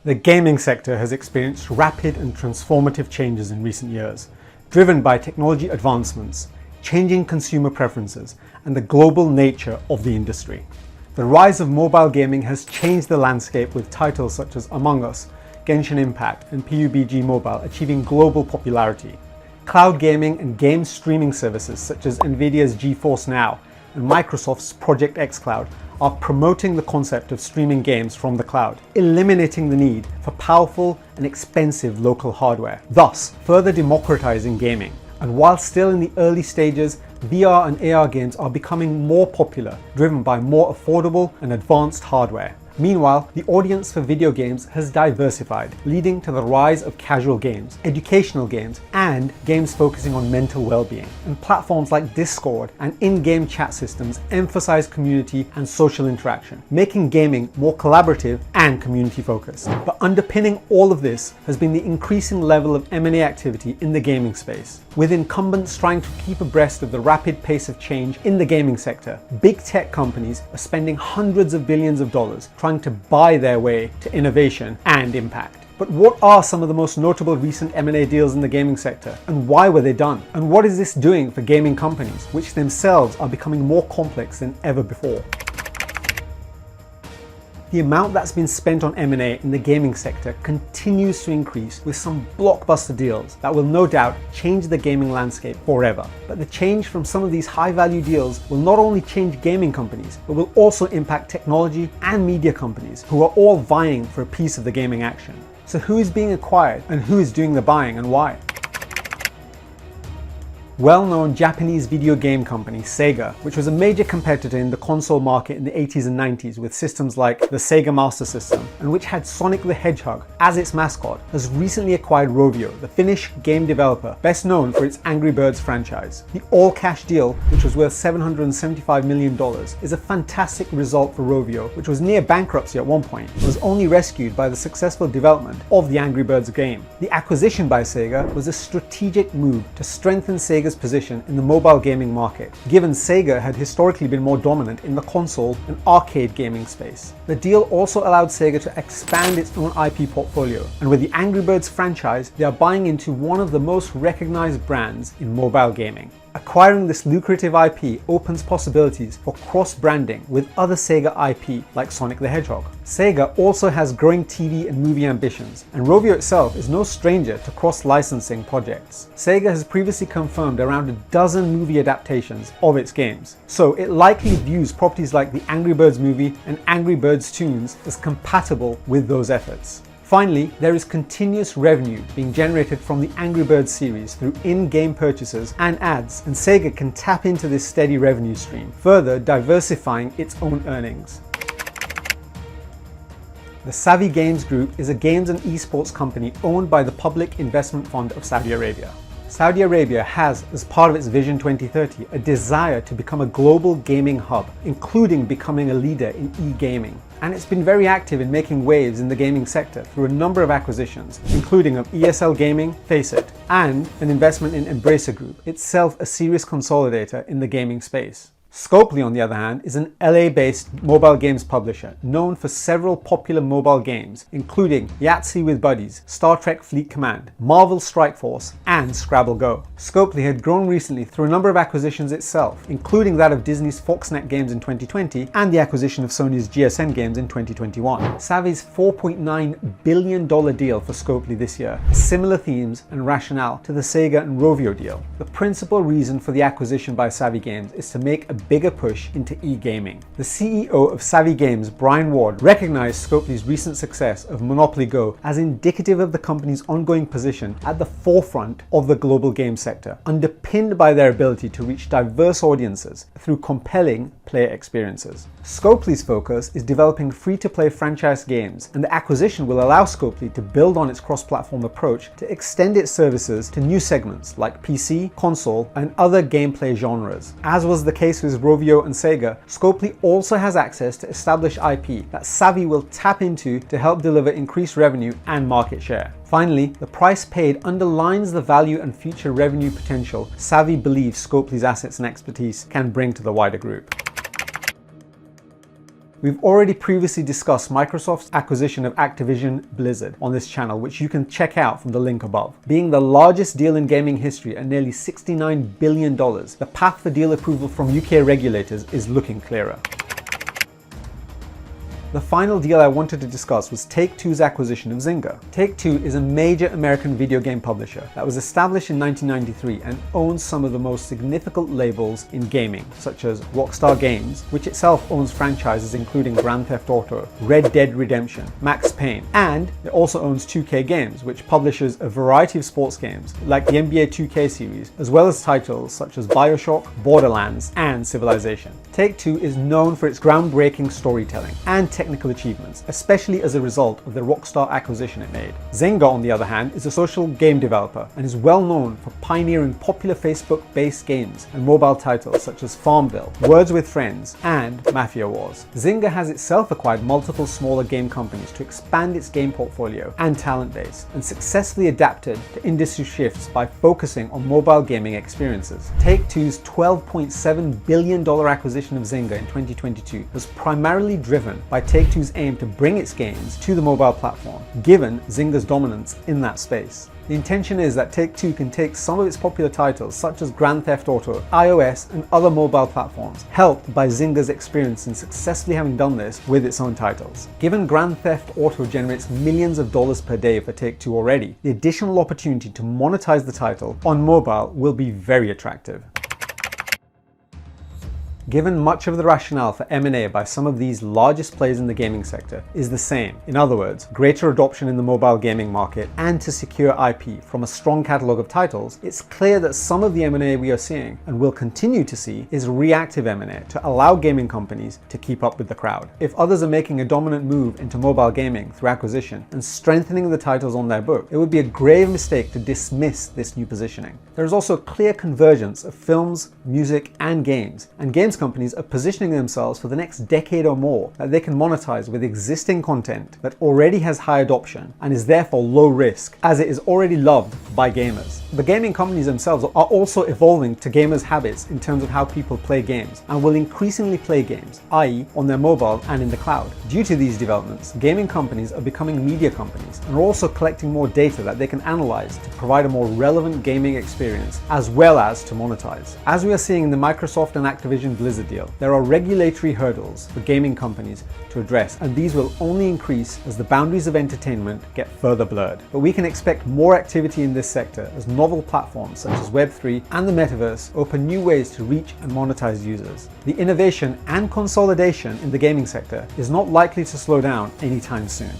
The gaming sector has experienced rapid and transformative changes in recent years, driven by technology advancements, changing consumer preferences, and the global nature of the industry. The rise of mobile gaming has changed the landscape, with titles such as Among Us, Genshin Impact, and PUBG Mobile achieving global popularity. Cloud gaming and game streaming services such as Nvidia's GeForce Now and Microsoft's Project xCloud are promoting the concept of streaming games from the cloud, eliminating the need for powerful and expensive local hardware, thus further democratizing gaming. And while still in the early stages, VR and AR games are becoming more popular, driven by more affordable and advanced hardware. Meanwhile, the audience for video games has diversified, leading to the rise of casual games, educational games, and games focusing on mental well-being. And platforms like Discord and in-game chat systems emphasize community and social interaction, making gaming more collaborative and community-focused. But underpinning all of this has been the increasing level of M&A activity in the gaming space, with incumbents trying to keep abreast of the rapid pace of change in the gaming sector. Big tech companies are spending hundreds of billions of dollars trying to buy their way to innovation and impact. But what are some of the most notable recent M&A deals in the gaming sector, and why were they done? And what is this doing for gaming companies, which themselves are becoming more complex than ever before? The amount that's been spent on M&A in the gaming sector continues to increase, with some blockbuster deals that will no doubt change the gaming landscape forever. But the change from some of these high-value deals will not only change gaming companies, but will also impact technology and media companies, who are all vying for a piece of the gaming action. So who is being acquired, and who is doing the buying, and why? Well-known Japanese video game company Sega, which was a major competitor in the console market in the 80s and 90s with systems like the Sega Master System, and which had Sonic the Hedgehog as its mascot, has recently acquired Rovio, the Finnish game developer best known for its Angry Birds franchise. The all-cash deal, which was worth $775 million, is a fantastic result for Rovio, which was near bankruptcy at one point, and was only rescued by the successful development of the Angry Birds game. The acquisition by Sega was a strategic move to strengthen Sega's position in the mobile gaming market, given Sega had historically been more dominant in the console and arcade gaming space. The deal also allowed Sega to expand its own IP portfolio, and with the Angry Birds franchise, they are buying into one of the most recognized brands in mobile gaming. Acquiring this lucrative IP opens possibilities for cross-branding with other Sega IP like Sonic the Hedgehog. Sega also has growing TV and movie ambitions, and Rovio itself is no stranger to cross-licensing projects. Sega has previously confirmed around a dozen movie adaptations of its games, so it likely views properties like the Angry Birds movie and Angry Birds tunes as compatible with those efforts. Finally, there is continuous revenue being generated from the Angry Birds series through in-game purchases and ads, and Sega can tap into this steady revenue stream, further diversifying its own earnings. The Savvy Games Group is a games and esports company owned by the Public Investment Fund of Saudi Arabia. Saudi Arabia has, as part of its Vision 2030, a desire to become a global gaming hub, including becoming a leader in e-gaming. And it's been very active in making waves in the gaming sector through a number of acquisitions, including of ESL Gaming, Faceit, and an investment in Embracer Group, itself a serious consolidator in the gaming space. Scopely, on the other hand, is an LA-based mobile games publisher known for several popular mobile games, including Yahtzee with Buddies, Star Trek Fleet Command, Marvel Strike Force, and Scrabble Go. Scopely had grown recently through a number of acquisitions itself, including that of Disney's Foxnet Games in 2020 and the acquisition of Sony's GSN Games in 2021. Savvy's $4.9 billion deal for Scopely this year has similar themes and rationale to the Sega and Rovio deal. The principal reason for the acquisition by Savvy Games is to make a bigger push into e-gaming. The CEO of Savvy Games, Brian Ward, recognized Scopely's recent success of Monopoly Go as indicative of the company's ongoing position at the forefront of the global game sector, underpinned by their ability to reach diverse audiences through compelling player experiences. Scopely's focus is developing free-to-play franchise games, and the acquisition will allow Scopely to build on its cross-platform approach to extend its services to new segments like PC, console, and other gameplay genres. As was the case with Rovio and Sega, Scopely also has access to established IP that Savvy will tap into to help deliver increased revenue and market share. Finally, the price paid underlines the value and future revenue potential Savvy believes Scopely's assets and expertise can bring to the wider group. We've already previously discussed Microsoft's acquisition of Activision Blizzard on this channel, which you can check out from the link above. Being the largest deal in gaming history at nearly $69 billion, the path for deal approval from UK regulators is looking clearer. The final deal I wanted to discuss was Take-Two's acquisition of Zynga. Take-Two is a major American video game publisher that was established in 1993 and owns some of the most significant labels in gaming, such as Rockstar Games, which itself owns franchises including Grand Theft Auto, Red Dead Redemption, Max Payne, and it also owns 2K Games, which publishes a variety of sports games like the NBA 2K series, as well as titles such as BioShock, Borderlands, and Civilization. Take-Two is known for its groundbreaking storytelling and technical achievements, especially as a result of the Rockstar acquisition it made. Zynga, on the other hand, is a social game developer and is well known for pioneering popular Facebook-based games and mobile titles such as Farmville, Words with Friends, and Mafia Wars. Zynga has itself acquired multiple smaller game companies to expand its game portfolio and talent base, and successfully adapted to industry shifts by focusing on mobile gaming experiences. Take-Two's $12.7 billion acquisition of Zynga in 2022 was primarily driven by Take-Two's aim to bring its games to the mobile platform, given Zynga's dominance in that space. The intention is that Take-Two can take some of its popular titles, such as Grand Theft Auto, iOS, and other mobile platforms, helped by Zynga's experience in successfully having done this with its own titles. Given Grand Theft Auto generates millions of dollars per day for Take-Two already, the additional opportunity to monetize the title on mobile will be very attractive. Given much of the rationale for M&A by some of these largest players in the gaming sector is the same, in other words, greater adoption in the mobile gaming market and to secure IP from a strong catalogue of titles, it's clear that some of the M&A we are seeing and will continue to see is reactive M&A to allow gaming companies to keep up with the crowd. If others are making a dominant move into mobile gaming through acquisition and strengthening the titles on their book, it would be a grave mistake to dismiss this new positioning. There is also a clear convergence of films, music, and games companies are positioning themselves for the next decade or more that they can monetize with existing content that already has high adoption and is therefore low risk, as it is already loved by gamers. The gaming companies themselves are also evolving to gamers' habits in terms of how people play games and will increasingly play games, i.e. on their mobile and in the cloud. Due to these developments, gaming companies are becoming media companies and are also collecting more data that they can analyze to provide a more relevant gaming experience as well as to monetize. As we are seeing in the Microsoft and Activision Blizzard deal, there are regulatory hurdles for gaming companies to address, and these will only increase as the boundaries of entertainment get further blurred. But we can expect more activity in this sector as novel platforms such as Web3 and the metaverse open new ways to reach and monetize users. The innovation and consolidation in the gaming sector is not likely to slow down anytime soon.